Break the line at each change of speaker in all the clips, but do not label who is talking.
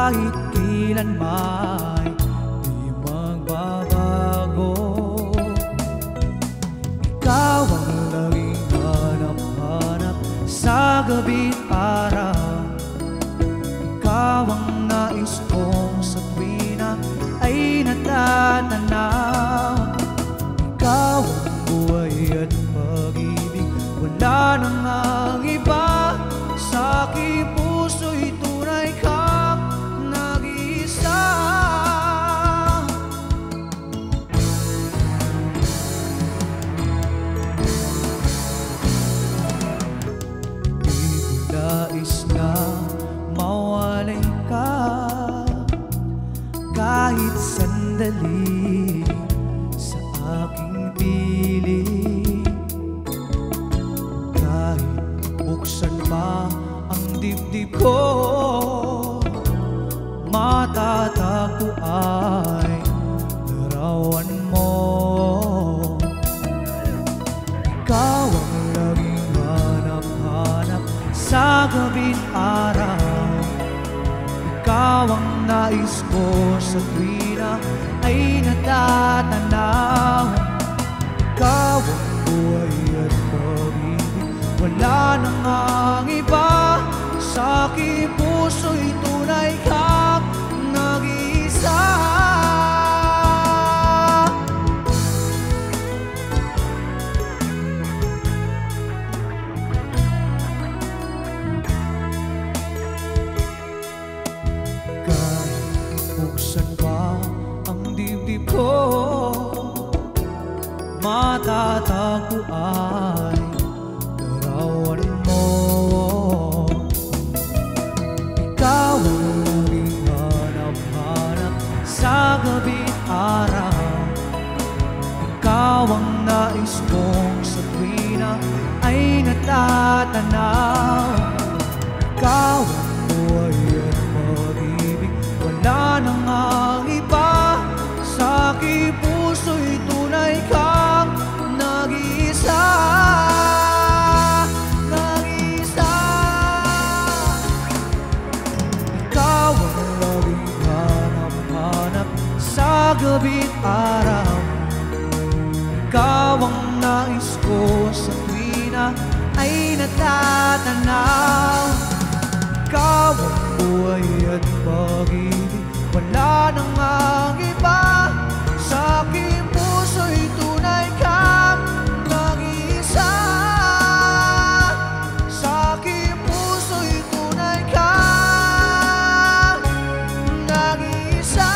kahit kailanman di magbabago. Ikaw ang laging hanap-hanap sa gabi't araw. Ikaw ang nais kong sa tuwina ay natatanaw. Ikaw ang buhay at pag-ibig, wala nang ang iba. Sa aking puso'y tunay kang nag-iisa. Di ko nais na mawalay ka kahit sandali sa aking piling. Kahit buksan pa ang dibdib ko, matatagpo ay larawan mo. Ikaw ang laging hanap-hanap sa gabi't araw. Ikaw ang nais ko sa tuwina ay natatanaw. Ikaw ang buhay at pag-ibig, wala nang ang iba. Sa aking puso'y tunay kang nag-iisa. Kahit buksan pa ang dibdib ko, matatagpo ay larawan mo. Ikaw ang laging hanap-hanap sa gabi't araw. Ikaw ang nais kong sa tuwina ay natatanaw. Ikaw ang buhay at pag-ibig, wala nang ang iba. Sa aking puso'y tunay kang nag-iisa. Nag-iisa. Ikaw ang laging hanap-hanap sa gabi't araw. Ikaw ang nais ko sa tuwina ay natatanaw. Ikaw ang buhay at pag-ibig, wala nang ang iba. Sa aking puso'y tunay kang nag-iisa. Sa aking puso'y tunay kang nag-iisa.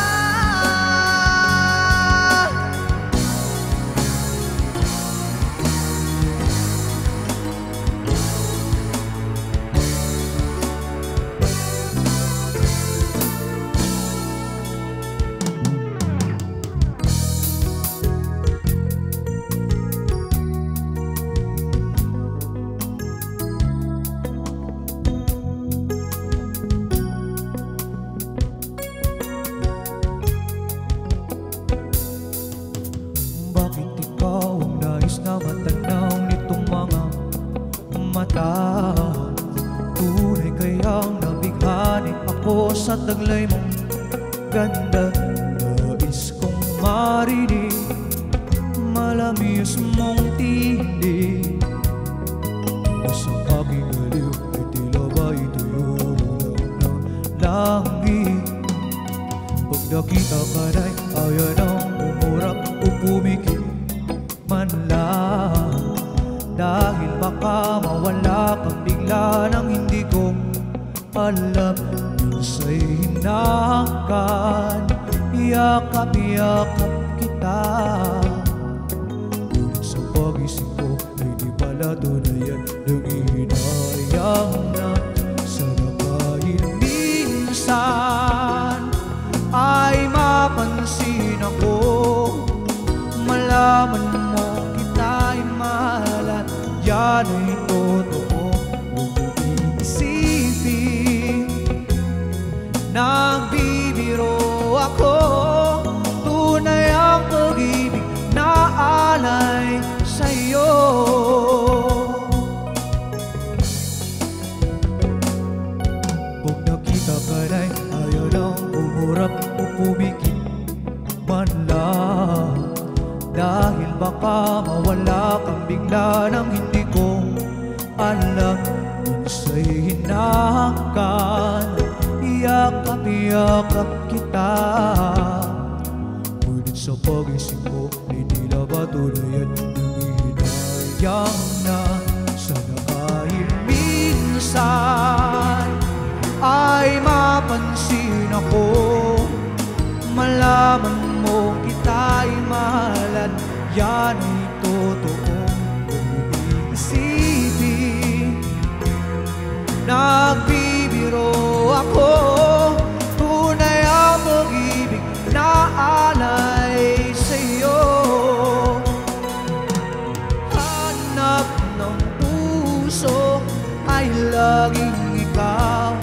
Bakit ikaw ang nais na matanaw nitong mga mata? Tunay kayang nabighani ako sa taglay mong ganda. Nais kong marinig malamis mong tinig. Sa aking aliw ay tila ba'y tuyulog na langit. Pag nakita ka na'y ayan ang umurap o pumikit man lang. Dahil baka mawala kang bigla nang hindi ko alam. Minsa'y hinakan, yakap-yakap kita. Ngunit sa pag-isip ko ay di pala tunayan. Nanghihinayang na sana kahit minsan ay mapansin ako. Malaman mo kita'y mahal at yan ay totoo. Huwag mo iisipin nagbibiro ako. Tunay ang pag-ibig na alay sa'yo. Pag nakita ka na'y o pumikit man lang. Dahil baka mawala kang bigla nang hindi ko alam. Minsa'y hinahakan, iyakap-iyakap kita. Ngunit sa pag-isip ko ay tila ba tulayan nanghihinayang na. Sana kahit minsan ay mapansin ako, malaman mo kita'y mahalan. Yan ay totoong umiisipin. Nagbibiro ako, tunay ang pag-ibig na alay sa'yo. Hanap ng puso ay laging ikaw.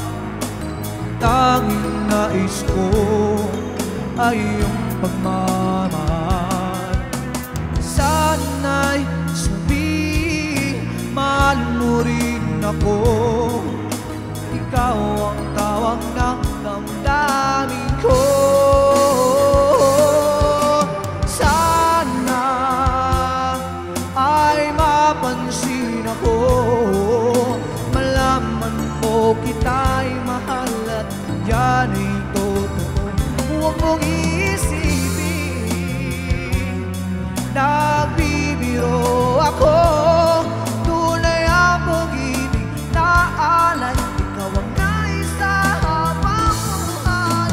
Tanging nais ko ay iyong pagmamahal. Sana'y sabihin, mahal mo rin ako. Ikaw ang tawag ng damdamin ko. Sana ay mapansin ako, malaman mo kita'y mahal at yan ay totoo. Huwag mong iisipin, nagbibiro ako. Tunay ang pag-ibig na alay, ikaw ang nais sa habang buhay.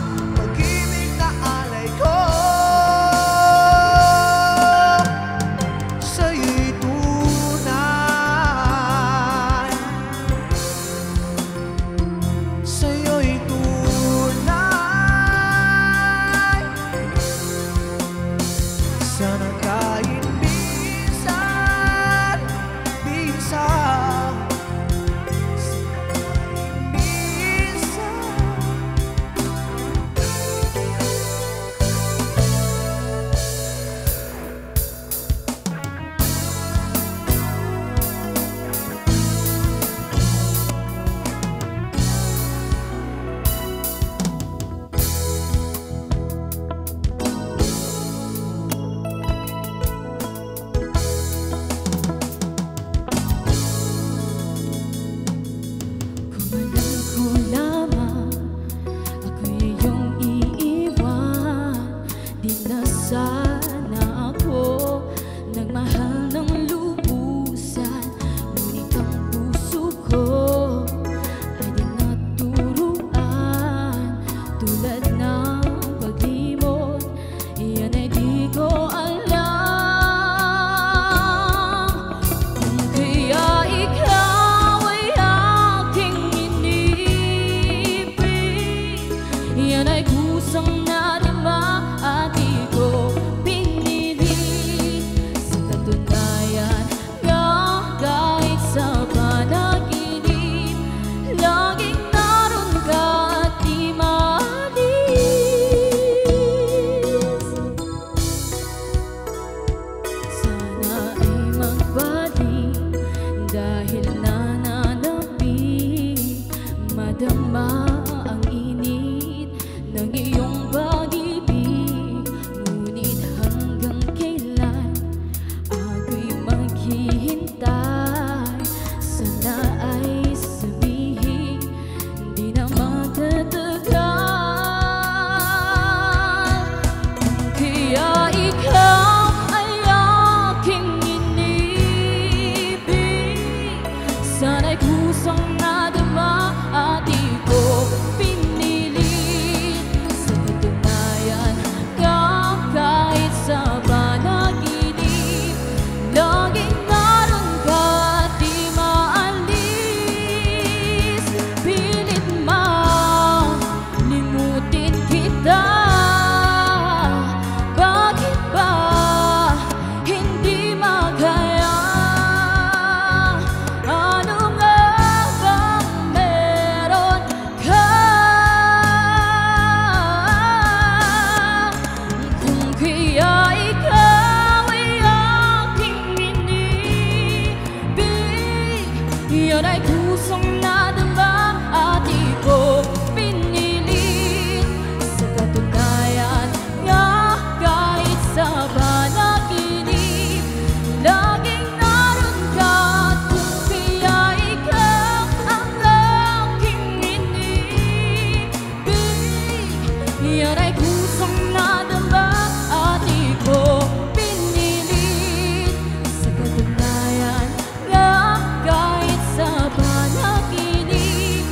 pusong nadamba at di ko pinilit. Sa katunayan nga kahit sa panaginip,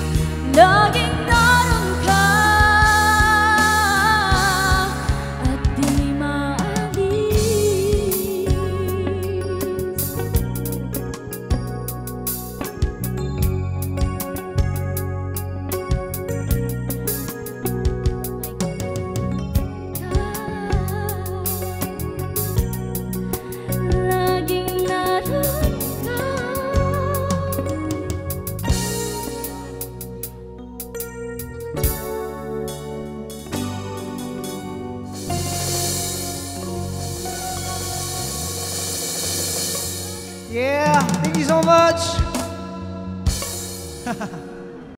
laging naroon ka at di maalis. Laging naroon ka.
Yeah, thank you so much.